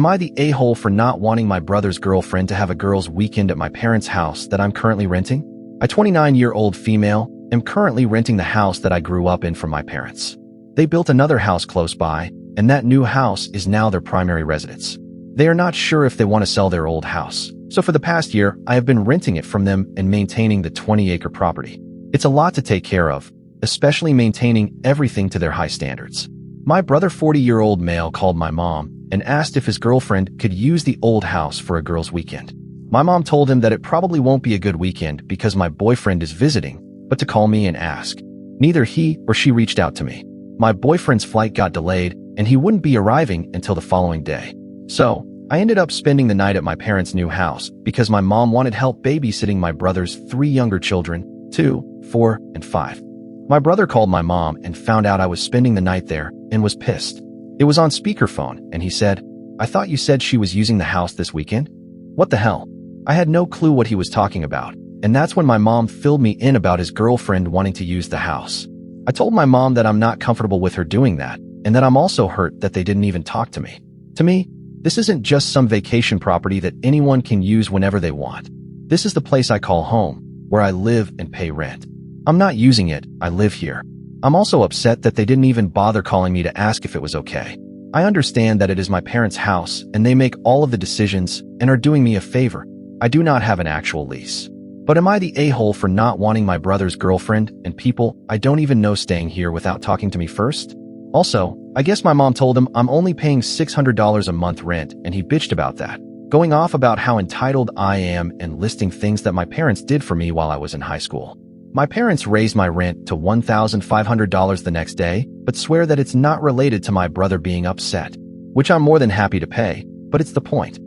Am I the a-hole for not wanting my brother's girlfriend to have a girls' weekend at my parents' house that I'm currently renting? A 29-year-old female am currently renting the house that I grew up in from my parents. They built another house close by, and that new house is now their primary residence. They are not sure if they want to sell their old house, so for the past year, I have been renting it from them and maintaining the 20-acre property. It's a lot to take care of, especially maintaining everything to their high standards. My brother, 40-year-old male, called my mom and asked if his girlfriend could use the old house for a girls' weekend. My mom told him that it probably won't be a good weekend because my boyfriend is visiting, but to call me and ask. Neither he or she reached out to me. My boyfriend's flight got delayed, and he wouldn't be arriving until the following day. So, I ended up spending the night at my parents' new house because my mom wanted help babysitting my brother's 3 younger children, 2, 4, and 5. My brother called my mom and found out I was spending the night there and was pissed. It was on speakerphone, and he said, "I thought you said she was using the house this weekend?" What the hell? I had no clue what he was talking about, and that's when my mom filled me in about his girlfriend wanting to use the house. I told my mom that I'm not comfortable with her doing that, and that I'm also hurt that they didn't even talk to me. To me, this isn't just some vacation property that anyone can use whenever they want. This is the place I call home, where I live and pay rent. I'm not using it, I live here. I'm also upset that they didn't even bother calling me to ask if it was okay. I understand that it is my parents' house and they make all of the decisions and are doing me a favor. I do not have an actual lease. But am I the a-hole for not wanting my brother's girlfriend and people I don't even know staying here without talking to me first? Also, I guess my mom told him I'm only paying $600 a month rent and he bitched about that, going off about how entitled I am and listing things that my parents did for me while I was in high school. My parents raised my rent to $1,500 the next day, but swear that it's not related to my brother being upset, which I'm more than happy to pay, but it's the point.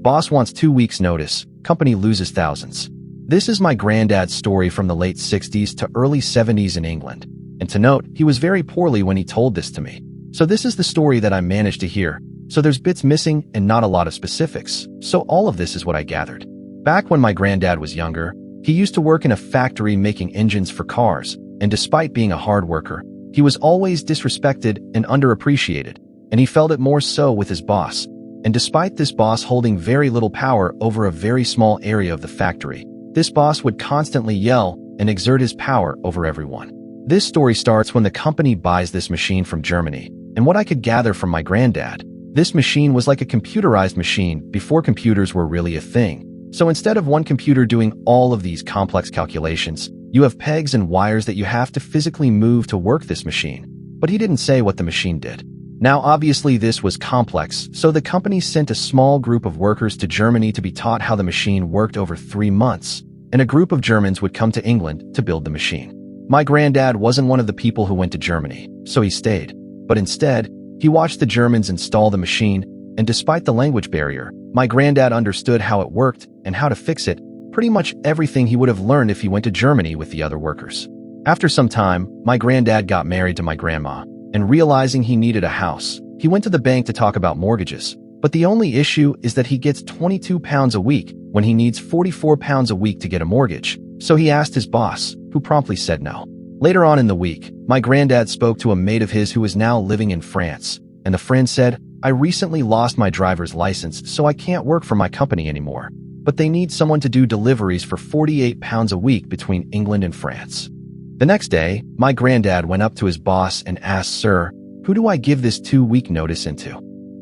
Boss wants 2 weeks notice, company loses thousands. This is my granddad's story from the late 60s to early 70s in England. And to note, he was very poorly when he told this to me. So this is the story that I managed to hear. So there's bits missing and not a lot of specifics. So all of this is what I gathered. Back when my granddad was younger, he used to work in a factory making engines for cars, and despite being a hard worker, he was always disrespected and underappreciated, and he felt it more so with his boss. And despite this boss holding very little power over a very small area of the factory, this boss would constantly yell and exert his power over everyone. This story starts when the company buys this machine from Germany, and what I could gather from my granddad, this machine was like a computerized machine before computers were really a thing. So instead of one computer doing all of these complex calculations, you have pegs and wires that you have to physically move to work this machine. But he didn't say what the machine did. Now obviously this was complex, so the company sent a small group of workers to Germany to be taught how the machine worked over 3 months, and a group of Germans would come to England to build the machine. My granddad wasn't one of the people who went to Germany, so he stayed. But instead, he watched the Germans install the machine, and despite the language barrier, my granddad understood how it worked and how to fix it, pretty much everything he would have learned if he went to Germany with the other workers. After some time, my granddad got married to my grandma, and realizing he needed a house, he went to the bank to talk about mortgages. But the only issue is that he gets £22 a week when he needs £44 a week to get a mortgage. So he asked his boss, who promptly said no. Later on in the week, my granddad spoke to a mate of his who is now living in France, and the friend said, "I recently lost my driver's license, so I can't work for my company anymore. But they need someone to do deliveries for £48 a week between England and France." The next day, my granddad went up to his boss and asked, "Sir, who do I give this 2-week notice into?"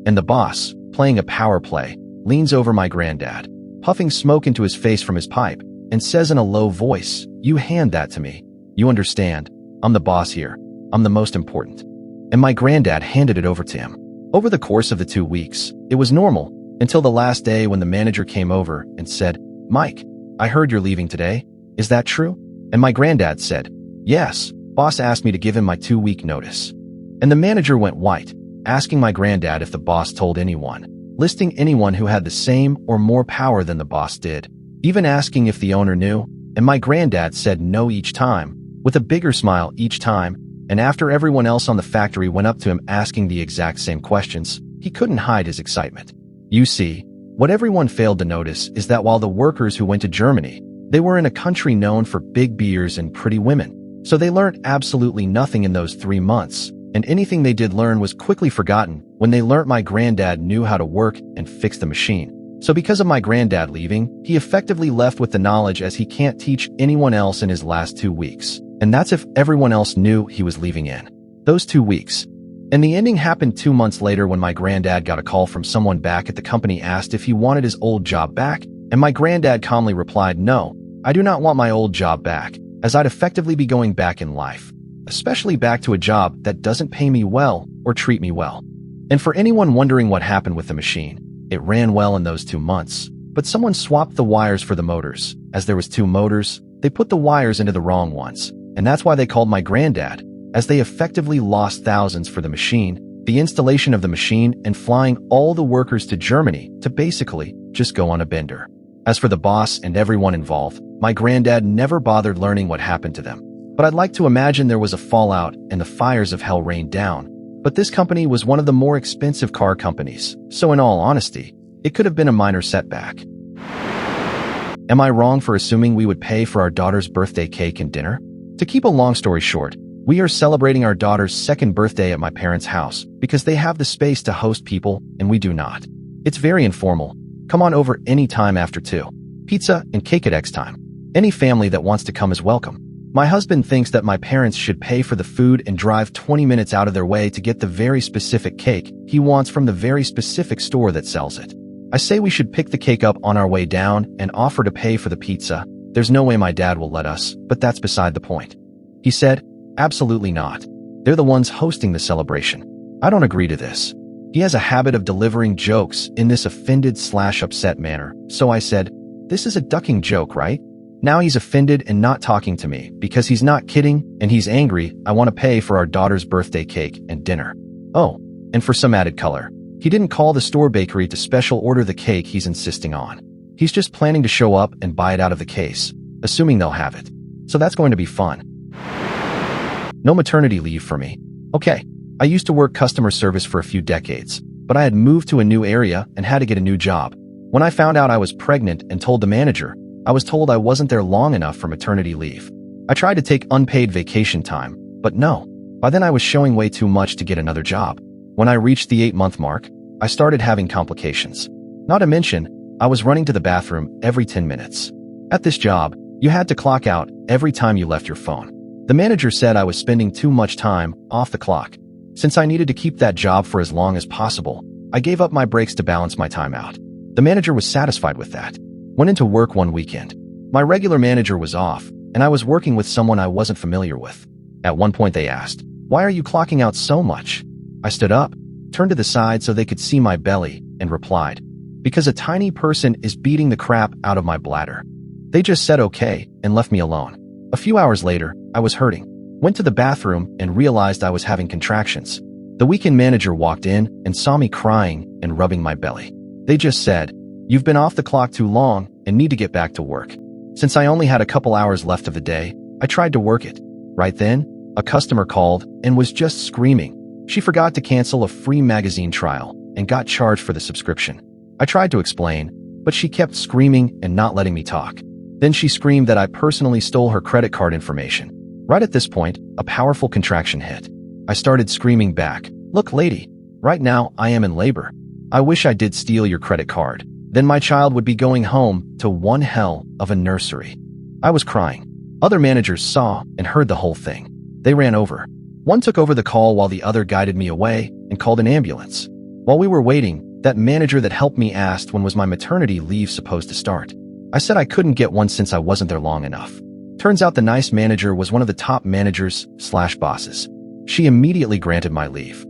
And the boss, playing a power play, leans over my granddad, puffing smoke into his face from his pipe, and says in a low voice, "You hand that to me. You understand? I'm the boss here. I'm the most important." And my granddad handed it over to him. Over the course of the 2 weeks, it was normal, until the last day when the manager came over and said, "Mike, I heard you're leaving today. Is that true?" And my granddad said, "Yes, boss asked me to give him my 2-week notice." And the manager went white, asking my granddad if the boss told anyone, listing anyone who had the same or more power than the boss did, even asking if the owner knew, and my granddad said no each time, with a bigger smile each time, and after everyone else on the factory went up to him asking the exact same questions, he couldn't hide his excitement. You see, what everyone failed to notice is that while the workers who went to Germany, they were in a country known for big beers and pretty women, so they learned absolutely nothing in those 3 months, and anything they did learn was quickly forgotten when they learnt my granddad knew how to work and fix the machine. So because of my granddad leaving, he effectively left with the knowledge as he can't teach anyone else in his last 2 weeks. And that's if everyone else knew he was leaving in those 2 weeks. And the ending happened 2 months later when my granddad got a call from someone back at the company asked if he wanted his old job back, and my granddad calmly replied, "No, I do not want my old job back, as I'd effectively be going back in life, especially back to a job that doesn't pay me well or treat me well." And for anyone wondering what happened with the machine, it ran well in those 2 months, but someone swapped the wires for the motors. As there was 2 motors, they put the wires into the wrong ones, and that's why they called my granddad, as they effectively lost thousands for the machine, the installation of the machine, and flying all the workers to Germany to basically just go on a bender. As for the boss and everyone involved, my granddad never bothered learning what happened to them. But I'd like to imagine there was a fallout and the fires of hell rained down. But this company was one of the more expensive car companies, so in all honesty, it could have been a minor setback. Am I wrong for assuming we would pay for our daughter's birthday cake and dinner? To keep a long story short, we are celebrating our daughter's 2nd birthday at my parents' house because they have the space to host people and we do not. It's very informal. Come on over any time after 2. Pizza and cake at X time. Any family that wants to come is welcome. My husband thinks that my parents should pay for the food and drive 20 minutes out of their way to get the very specific cake he wants from the very specific store that sells it. I say we should pick the cake up on our way down and offer to pay for the pizza. There's no way my dad will let us, but that's beside the point. He said, "Absolutely not. They're the ones hosting the celebration. I don't agree to this." He has a habit of delivering jokes in this offended/upset manner, so I said, "This is a ducking joke, right?" Now he's offended and not talking to me because he's not kidding and he's angry. I want to pay for our daughter's birthday cake and dinner. Oh, and for some added color, he didn't call the store bakery to special order the cake he's insisting on. He's just planning to show up and buy it out of the case, assuming they'll have it. So that's going to be fun. No maternity leave for me. Okay, I used to work customer service for a few decades, but I had moved to a new area and had to get a new job. When I found out I was pregnant and told the manager, I was told I wasn't there long enough for maternity leave. I tried to take unpaid vacation time, but no. By then I was showing way too much to get another job. When I reached the 8-month mark, I started having complications. Not to mention, I was running to the bathroom every 10 minutes. At this job, you had to clock out every time you left your phone. The manager said I was spending too much time off the clock. Since I needed to keep that job for as long as possible, I gave up my breaks to balance my time out. The manager was satisfied with that. Went into work one weekend. My regular manager was off, and I was working with someone I wasn't familiar with. At one point they asked, "Why are you clocking out so much?" I stood up, turned to the side so they could see my belly, and replied, "Because a tiny person is beating the crap out of my bladder." They just said okay and left me alone. A few hours later, I was hurting. Went to the bathroom and realized I was having contractions. The weekend manager walked in and saw me crying and rubbing my belly. They just said, "You've been off the clock too long and need to get back to work." Since I only had a couple hours left of the day, I tried to work it. Right then, a customer called and was just screaming. She forgot to cancel a free magazine trial and got charged for the subscription. I tried to explain, but she kept screaming and not letting me talk. Then she screamed that I personally stole her credit card information. Right at this point, a powerful contraction hit. I started screaming back, "Look, lady, right now I am in labor. I wish I did steal your credit card. Then my child would be going home to one hell of a nursery." I was crying. Other managers saw and heard the whole thing. They ran over. One took over the call while the other guided me away and called an ambulance. While we were waiting, that manager that helped me asked when was my maternity leave supposed to start. I said I couldn't get one since I wasn't there long enough. Turns out the nice manager was one of the top managers/bosses. She immediately granted my leave.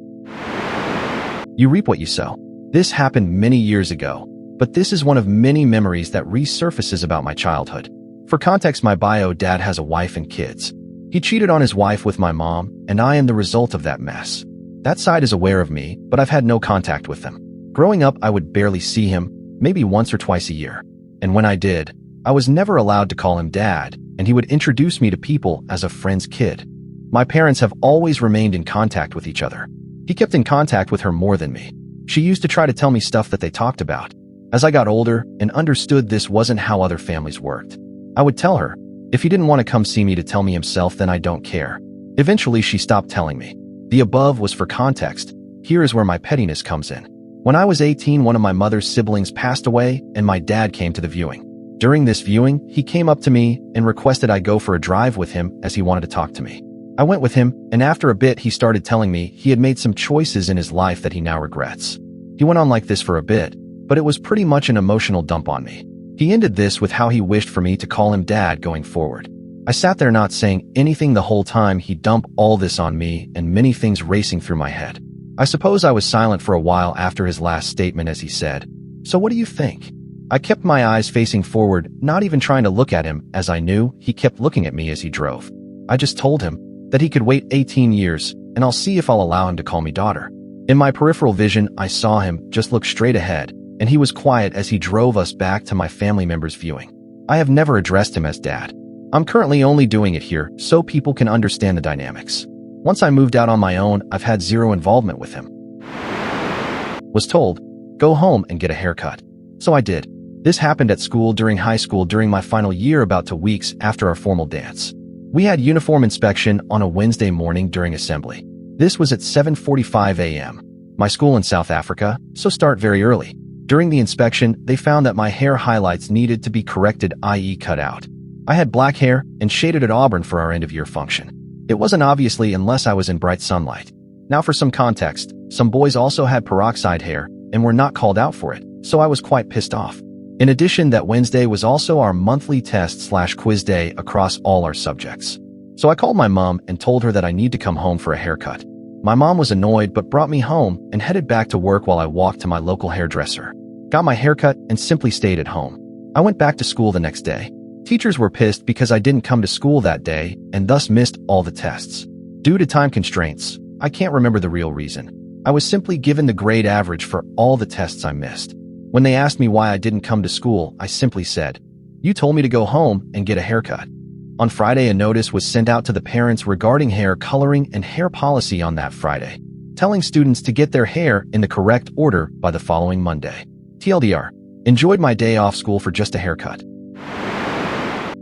You reap what you sow. This happened many years ago, but this is one of many memories that resurfaces about my childhood. For context, my bio dad has a wife and kids. He cheated on his wife with my mom, and I am the result of that mess. That side is aware of me, but I've had no contact with them. Growing up, I would barely see him, maybe once or twice a year. And when I did, I was never allowed to call him dad, and he would introduce me to people as a friend's kid. My parents have always remained in contact with each other. He kept in contact with her more than me. She used to try to tell me stuff that they talked about. As I got older and understood this wasn't how other families worked, I would tell her, if he didn't want to come see me to tell me himself, then I don't care. Eventually, she stopped telling me. The above was for context. Here is where my pettiness comes in. When I was 18, one of my mother's siblings passed away and my dad came to the viewing. During this viewing, he came up to me and requested I go for a drive with him as he wanted to talk to me. I went with him, and after a bit he started telling me he had made some choices in his life that he now regrets. He went on like this for a bit, but it was pretty much an emotional dump on me. He ended this with how he wished for me to call him dad going forward. I sat there not saying anything the whole time he dumped all this on me and many things racing through my head. I suppose I was silent for a while after his last statement as he said, "So what do you think?" I kept my eyes facing forward, not even trying to look at him, as I knew he kept looking at me as he drove. I just told him that he could wait 18 years, and I'll see if I'll allow him to call me daughter. In my peripheral vision, I saw him just look straight ahead, and he was quiet as he drove us back to my family member's viewing. I have never addressed him as dad. I'm currently only doing it here so people can understand the dynamics. Once I moved out on my own, I've had zero involvement with him. Was told, go home and get a haircut. So I did. This happened at school during high school during my final year, about 2 weeks after our formal dance. We had uniform inspection on a Wednesday morning during assembly. This was at 7:45 a.m. My school in South Africa, so start very early. During the inspection, they found that my hair highlights needed to be corrected, i.e. cut out. I had black hair and shaded it auburn for our end-of-year function. It wasn't obviously unless I was in bright sunlight. Now for some context, some boys also had peroxide hair and were not called out for it, so I was quite pissed off. In addition, that Wednesday was also our monthly test/quiz day across all our subjects. So I called my mom and told her that I need to come home for a haircut. My mom was annoyed but brought me home and headed back to work while I walked to my local hairdresser, got my haircut, and simply stayed at home. I went back to school the next day. Teachers were pissed because I didn't come to school that day and thus missed all the tests. Due to time constraints, I can't remember the real reason. I was simply given the grade average for all the tests I missed. When they asked me why I didn't come to school, I simply said, "You told me to go home and get a haircut." On Friday, a notice was sent out to the parents regarding hair coloring and hair policy on that Friday, telling students to get their hair in the correct order by the following Monday. TLDR, enjoyed my day off school for just a haircut.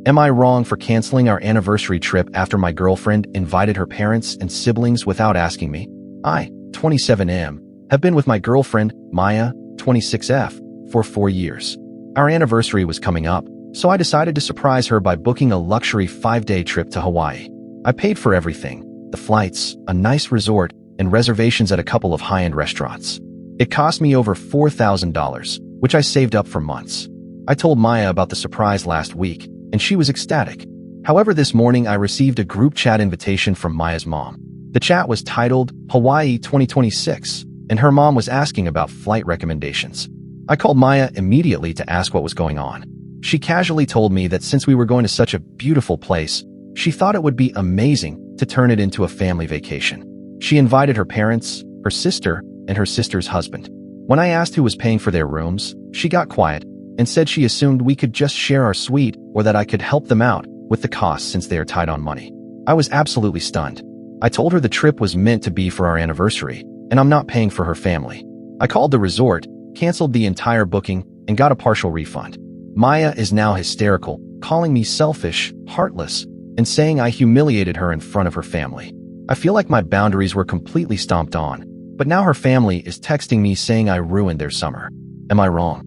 Am I wrong for canceling our anniversary trip after my girlfriend invited her parents and siblings without asking me? I, 27M, have been with my girlfriend, Maya, 26F, for 4 years. Our anniversary was coming up, so I decided to surprise her by booking a luxury 5-day trip to Hawaii. I paid for everything, the flights, a nice resort, and reservations at a couple of high-end restaurants. It cost me over $4,000, which I saved up for months. I told Maya about the surprise last week, and she was ecstatic. However, this morning I received a group chat invitation from Maya's mom. The chat was titled Hawaii 2026, and her mom was asking about flight recommendations. I called Maya immediately to ask what was going on. She casually told me that since we were going to such a beautiful place, she thought it would be amazing to turn it into a family vacation. She invited her parents, her sister, and her sister's husband. When I asked who was paying for their rooms, she got quiet and said she assumed we could just share our suite or that I could help them out with the costs since they are tight on money. I was absolutely stunned. I told her the trip was meant to be for our anniversary, and I'm not paying for her family. I called the resort, canceled the entire booking, and got a partial refund. Maya is now hysterical, calling me selfish, heartless, and saying I humiliated her in front of her family. I feel like my boundaries were completely stomped on, but now her family is texting me saying I ruined their summer. Am I wrong?